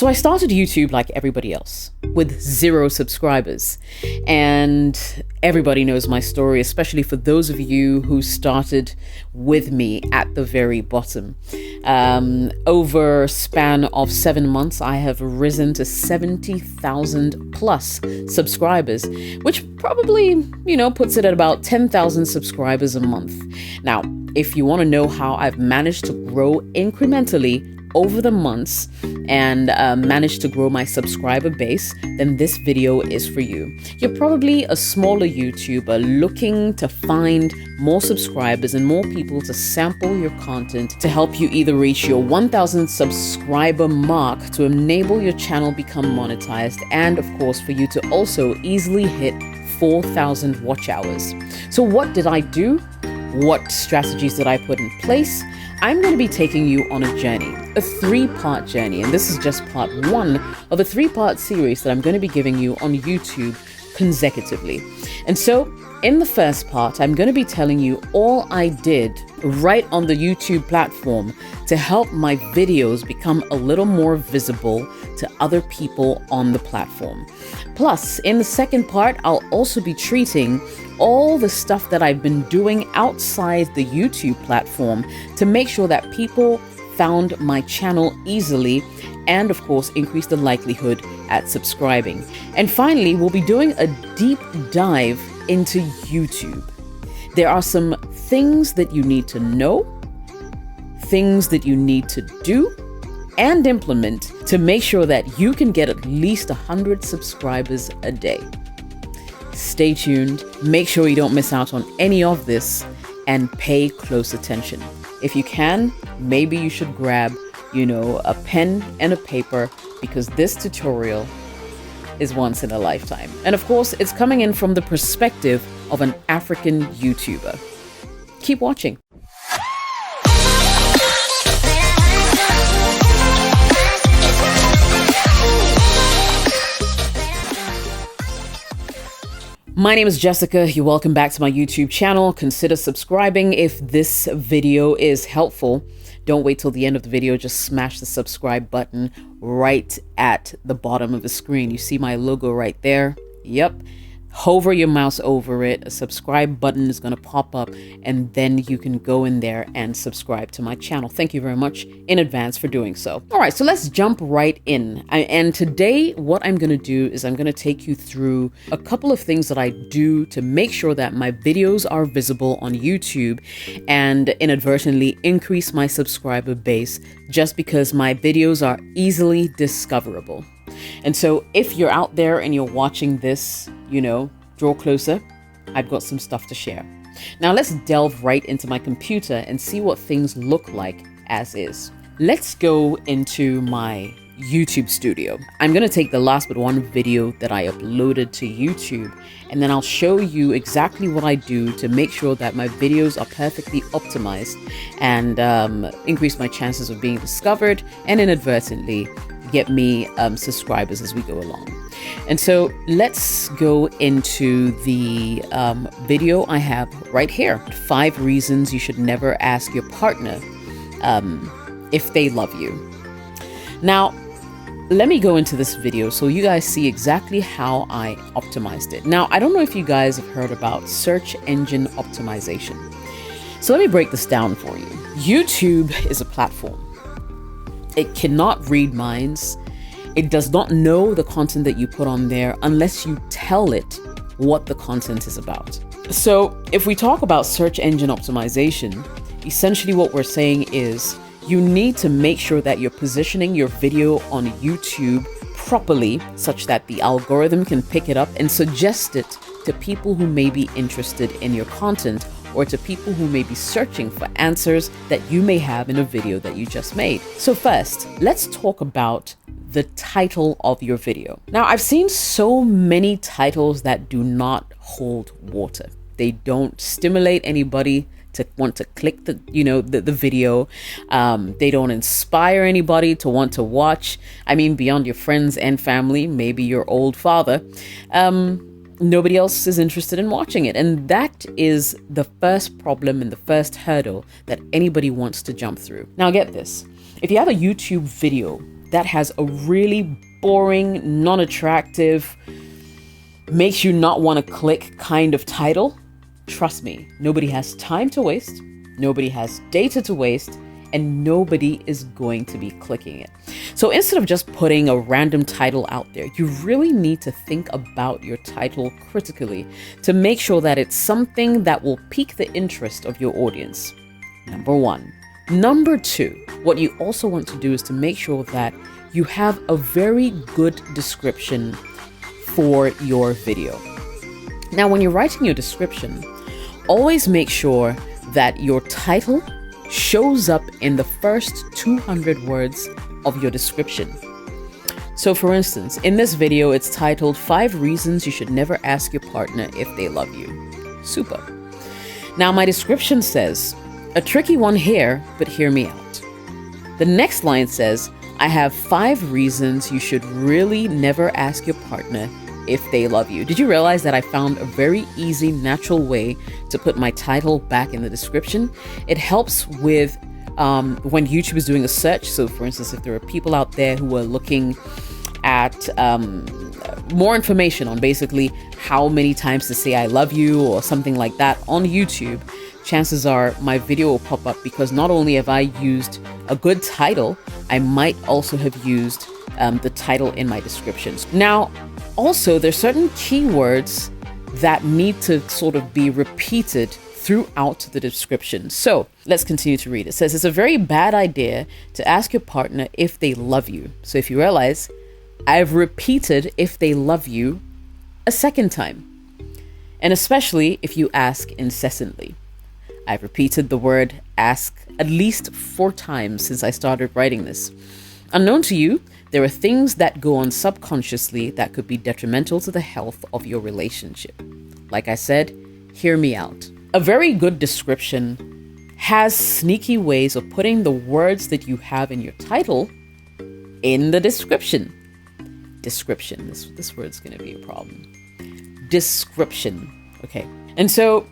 So I started YouTube like everybody else, with 0 subscribers. And everybody knows my story, especially for those of you who started with me at the very bottom. Over a span of 7 months, I have risen to 70,000 plus subscribers, which probably, puts it at about 10,000 subscribers a month. Now, if you want to know how I've managed to grow incrementally over the months and managed to grow my subscriber base, then this video is for you. You're probably a smaller YouTuber looking to find more subscribers and more people to sample your content to help you either reach your 1,000 subscriber mark to enable your channel become monetized, and of course for you to also easily hit 4,000 watch hours. So what did I do? What strategies did I put in place? I'm going to be taking you on a journey, a 3-part journey, and this is just part 1 of a 3-part series that I'm going to be giving you on YouTube consecutively. And so in the first part, I'm going to be telling you all I did right on the YouTube platform to help my videos become a little more visible to other people on the platform. Plus, in the second part, I'll also be treating all the stuff that I've been doing outside the YouTube platform to make sure that people found my channel easily and of course increase the likelihood at subscribing. And finally, we'll be doing a deep dive into YouTube. There are some things that you need to know, things that you need to do and implement to make sure that you can get at least 100 subscribers a day. Stay tuned, make sure you don't miss out on any of this, and pay close attention. If you can, maybe you should grab, a pen and a paper, because this tutorial is once in a lifetime. And of course, it's coming in from the perspective of an African YouTuber. Keep watching. My name is Jessica. You're welcome back to my YouTube channel. Consider subscribing if this video is helpful. Don't wait till the end of the video. Just smash the subscribe button right at the bottom of the screen. You see my logo right there? Yep. Hover your mouse over it. A subscribe button is going to pop up, and then you can go in there and subscribe to my channel. Thank you very much in advance for doing so. All right, so let's jump right in. And today, what I'm going to do is I'm going to take you through a couple of things that I do to make sure that my videos are visible on YouTube and inadvertently increase my subscriber base just because my videos are easily discoverable. And so if you're out there and you're watching this, draw closer. I've got some stuff to share. Now let's delve right into my computer and see what things look like as is. Let's go into my YouTube studio. I'm going to take the last but one video that I uploaded to YouTube, and then I'll show you exactly what I do to make sure that my videos are perfectly optimized and increase my chances of being discovered and inadvertently get me subscribers as we go along. And so let's go into the video I have right here. 5 reasons you should never ask your partner if they love you. Now, let me go into this video so you guys see exactly how I optimized it. Now, I don't know if you guys have heard about search engine optimization. So let me break this down for you. YouTube is a platform. It cannot read minds. It does not know the content that you put on there unless you tell it what the content is about. So if we talk about search engine optimization, essentially what we're saying is you need to make sure that you're positioning your video on YouTube properly such that the algorithm can pick it up and suggest it to people who may be interested in your content or to people who may be searching for answers that you may have in a video that you just made. So first, let's talk about the title of your video. Now, I've seen so many titles that do not hold water. They don't stimulate anybody to want to click the video. They don't inspire anybody to want to watch. I mean, beyond your friends and family, maybe your old father. Nobody else is interested in watching it. And that is the first problem and the first hurdle that anybody wants to jump through. Now get this. If you have a YouTube video that has a really boring, non-attractive, makes you not want to click kind of title, trust me, nobody has time to waste, nobody has data to waste, and nobody is going to be clicking it. So instead of just putting a random title out there, you really need to think about your title critically to make sure that it's something that will pique the interest of your audience. Number one. Number two, what you also want to do is to make sure that you have a very good description for your video. Now, when you're writing your description, always make sure that your title shows up in the first 200 words of your description. So for instance, in this video, it's titled 5 Reasons You Should Never Ask Your Partner If They Love You. Super. Now my description says, a tricky one here, but hear me out. The next line says, I have 5 reasons you should really never ask your partner if they love you. Did you realize that I found a very easy, natural way to put my title back in the description? It helps with when YouTube is doing a search. So for instance, if there are people out there who are looking at more information on basically how many times to say I love you or something like that on YouTube, chances are my video will pop up because not only have I used a good title, I might also have used the title in my descriptions. Now, also, there's certain keywords that need to sort of be repeated throughout the description. So let's continue to read. It says, it's a very bad idea to ask your partner if they love you. So if you realize, I've repeated if they love you a second time. And especially if you ask incessantly. I've repeated the word ask at least 4 times since I started writing this. Unknown to you, there are things that go on subconsciously that could be detrimental to the health of your relationship. Like I said, hear me out. A very good description has sneaky ways of putting the words that you have in your title in the description. Description. This word's going to be a problem. Description. Okay. And so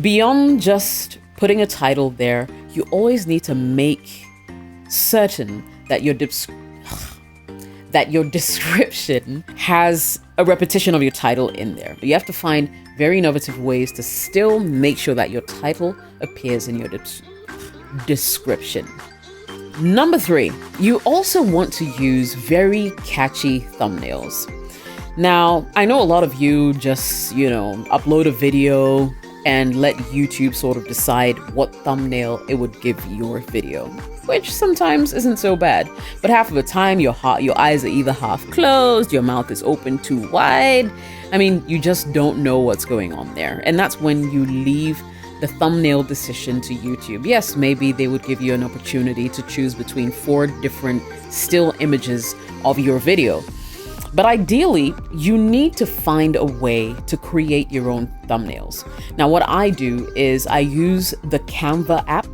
beyond just putting a title there, you always need to make certain that your description has a repetition of your title in there. You have to find very innovative ways to still make sure that your title appears in your description. Number 3, you also want to use very catchy thumbnails. Now, I know a lot of you just, upload a video and let YouTube sort of decide what thumbnail it would give your video, which sometimes isn't so bad. But half of the time, your eyes are either half closed, your mouth is open too wide. I mean, you just don't know what's going on there. And that's when you leave the thumbnail decision to YouTube. Yes, maybe they would give you an opportunity to choose between 4 different still images of your video. But ideally, you need to find a way to create your own thumbnails. Now, what I do is I use the Canva app,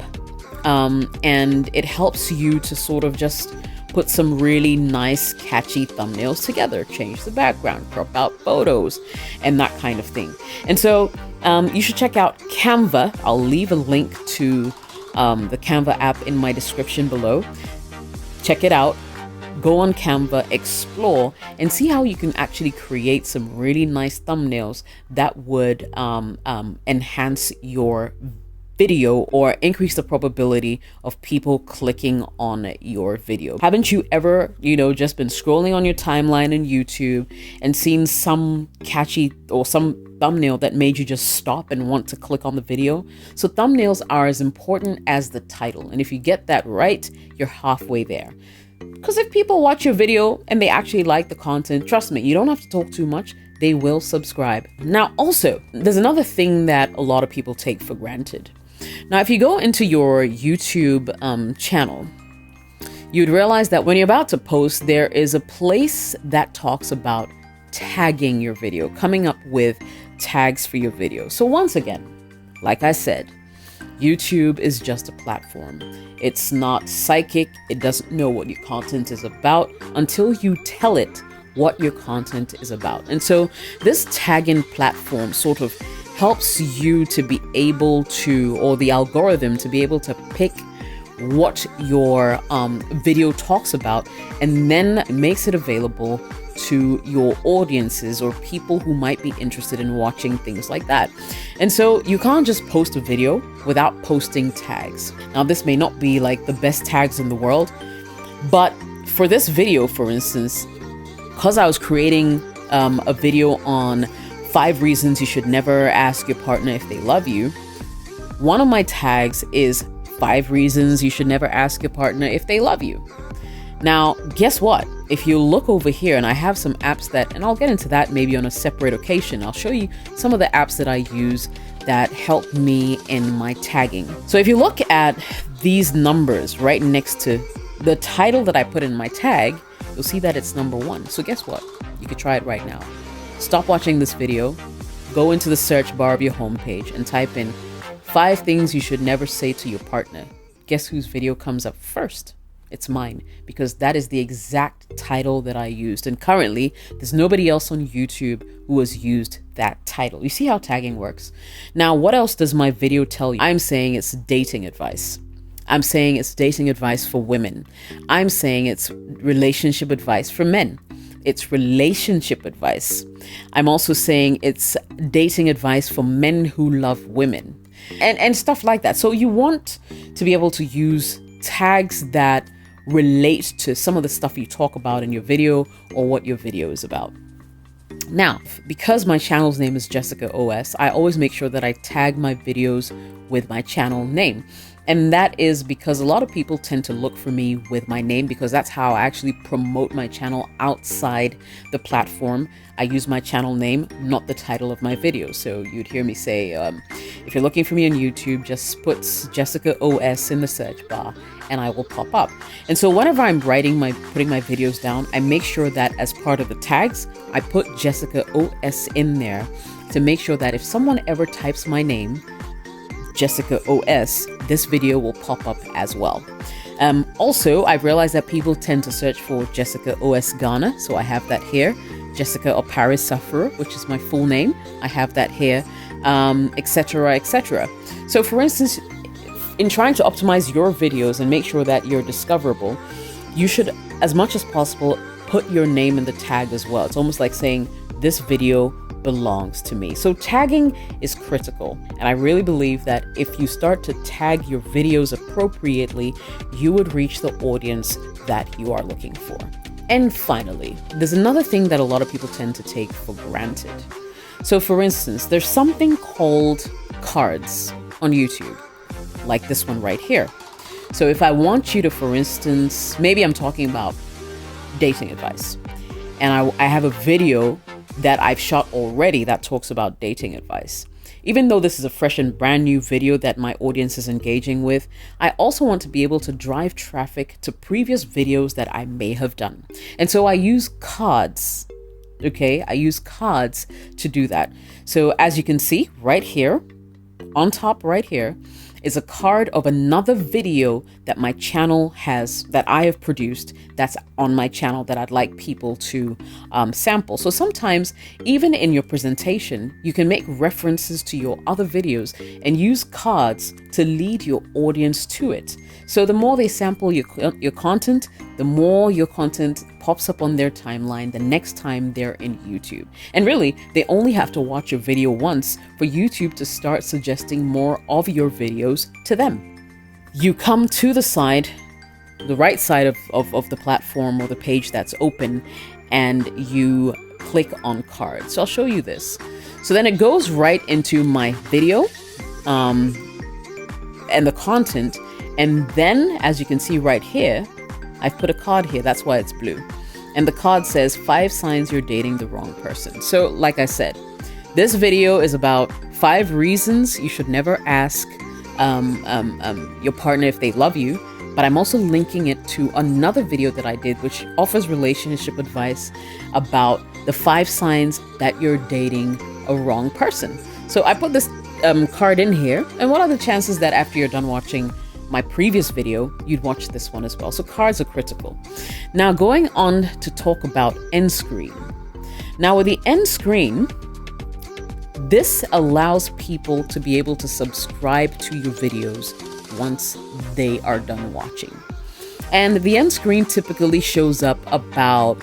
and it helps you to sort of just put some really nice, catchy thumbnails together, change the background, crop out photos, and that kind of thing. And so you should check out Canva. I'll leave a link to the Canva app in my description below. Check it out. Go on Canva, explore, and see how you can actually create some really nice thumbnails that would enhance your video or increase the probability of people clicking on your video. Haven't you ever, just been scrolling on your timeline in YouTube and seen some catchy or some thumbnail that made you just stop and want to click on the video? So thumbnails are as important as the title. And if you get that right, you're halfway there. Because if people watch your video and they actually like the content, trust me, you don't have to talk too much. They will subscribe. Now, also, there's another thing that a lot of people take for granted. Now, if you go into your YouTube channel, you'd realize that when you're about to post, there is a place that talks about tagging your video, coming up with tags for your video. So once again, like I said, YouTube is just a platform. It's not psychic. It doesn't know what your content is about until you tell it what your content is about. And so this tagging platform sort of helps you to be able to, or the algorithm to be able to pick what your video talks about, and then makes it available to your audiences or people who might be interested in watching things like that. And so you can't just post a video without posting tags. Now, this may not be like the best tags in the world, but for this video, for instance, because I was creating a video on 5 reasons you should never ask your partner if they love you, one of my tags is 5 reasons you should never ask your partner if they love you. Now, guess what? If you look over here, and I have some apps that, and I'll get into that maybe on a separate occasion, I'll show you some of the apps that I use that help me in my tagging. So if you look at these numbers right next to the title that I put in my tag, you'll see that it's number 1. So guess what? You could try it right now. Stop watching this video, go into the search bar of your homepage and type in 5 things you should never say to your partner. Guess whose video comes up first? It's mine, because that is the exact title that I used. And currently, there's nobody else on YouTube who has used that title. You see how tagging works? Now, what else does my video tell you? I'm saying it's dating advice. I'm saying it's dating advice for women. I'm saying it's relationship advice for men. It's relationship advice. I'm also saying it's dating advice for men who love women and stuff like that. So you want to be able to use tags that relate to some of the stuff you talk about in your video or what your video is about. Now, because my channel's name is Jessica OS, I always make sure that I tag my videos with my channel name. And that is because a lot of people tend to look for me with my name, because that's how I actually promote my channel outside the platform. I use my channel name, not the title of my video. So you'd hear me say, if you're looking for me on YouTube, just put Jessica OS in the search bar and I will pop up. And so whenever I'm putting my videos down, I make sure that as part of the tags, I put Jessica OS in there to make sure that if someone ever types my name, Jessica OS, this video will pop up as well. Also, I've realized that people tend to search for Jessica OS Ghana, so I have that here. Jessica Oparis Sufferer, which is my full name, I have that here, etc., etc. So for instance, in trying to optimize your videos and make sure that you're discoverable, you should, as much as possible, put your name in the tag as well. It's almost like saying, this video belongs to me. So tagging is critical. And I really believe that if you start to tag your videos appropriately, you would reach the audience that you are looking for. And finally, there's another thing that a lot of people tend to take for granted. So for instance, there's something called cards on YouTube, like this one right here. So if I want you to, for instance, maybe I'm talking about dating advice, and I have a video that I've shot already that talks about dating advice. Even though this is a fresh and brand new video that my audience is engaging with, I also want to be able to drive traffic to previous videos that I may have done. And so I use cards, okay? I use cards to do that. So as you can see right here, on top right here, is a card of another video that my channel has, that I have produced, that's on my channel that I'd like people to sample. So sometimes even in your presentation, you can make references to your other videos and use cards to lead your audience to it. So the more they sample your content, the more your content pops up on their timeline the next time they're in YouTube. And really, they only have to watch your video once for YouTube to start suggesting more of your videos to them. You come to the side, the right side of the platform or the page that's open, and you click on cards. So I'll show you this. So then it goes right into my video and the content. And then, as you can see right here, I've put a card here. That's why it's blue. And the card says 5 signs you're dating the wrong person. So like I said, this video is about 5 reasons you should never ask your partner if they love you. But I'm also linking it to another video that I did, which offers relationship advice about the 5 signs that you're dating a wrong person. So I put this card in here. And what are the chances that after you're done watching my previous video, you'd watch this one as well? So cards are critical. Now going on to talk about end screen. Now with the end screen, this allows people to be able to subscribe to your videos once they are done watching. And the end screen typically shows up about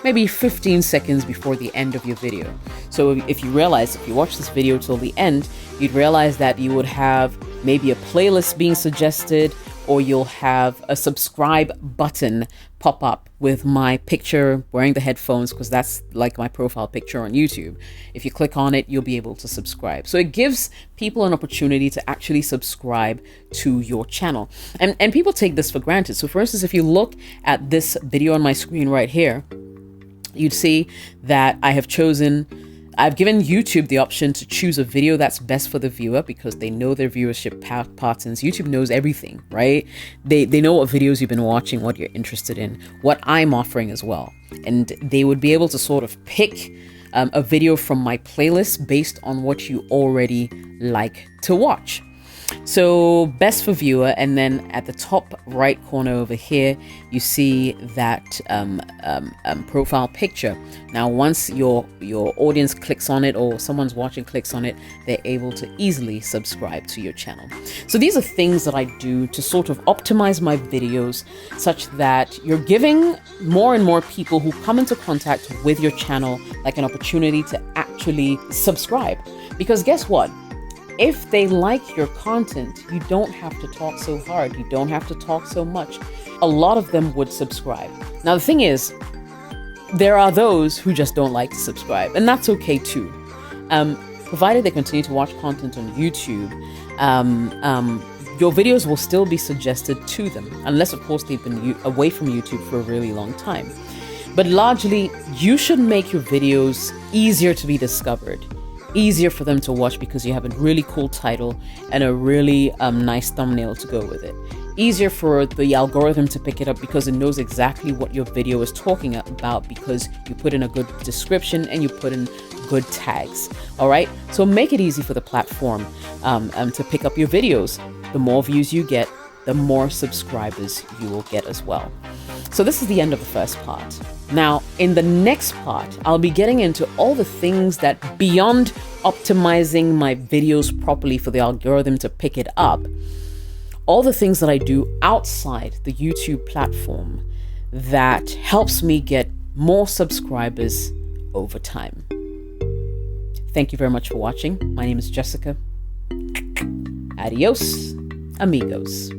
maybe 15 seconds before the end of your video. So if you watch this video till the end, you'd realize that you would have maybe a playlist being suggested, or you'll have a subscribe button pop up with my picture wearing the headphones, because that's like my profile picture on YouTube. If you click on it, you'll be able to subscribe. So it gives people an opportunity to actually subscribe to your channel. And people take this for granted. So for instance, if you look at this video on my screen right here, you'd see that I've given YouTube the option to choose a video that's best for the viewer, because they know their viewership patterns. YouTube knows everything, right? They know what videos you've been watching, what you're interested in, what I'm offering as well. And they would be able to sort of pick a video from my playlist based on what you already like to watch. So best for viewer, and then at the top right corner over here, you see that profile picture. Now, once your audience clicks on it, or someone's watching clicks on it, they're able to easily subscribe to your channel. So these are things that I do to sort of optimize my videos such that you're giving more and more people who come into contact with your channel like an opportunity to actually subscribe. Because guess what? If they like your content, you don't have to talk so hard. You don't have to talk so much. A lot of them would subscribe. Now, the thing is, there are those who just don't like to subscribe, and that's okay too. Provided they continue to watch content on YouTube, your videos will still be suggested to them, unless, of course, they've been away from YouTube for a really long time. But largely, you should make your videos easier to be discovered, easier for them to watch, because you have a really cool title and a really nice thumbnail to go with it. Easier for the algorithm to pick it up, because it knows exactly what your video is talking about, because you put in a good description and you put in good tags. All right, so make it easy for the platform to pick up your videos. The more views you get, the more subscribers you will get as well. So this is the end of the first part. Now, in the next part, I'll be getting into all the things that, beyond optimizing my videos properly for the algorithm to pick it up, all the things that I do outside the YouTube platform that helps me get more subscribers over time. Thank you very much for watching. My name is Jessica. Adios, amigos.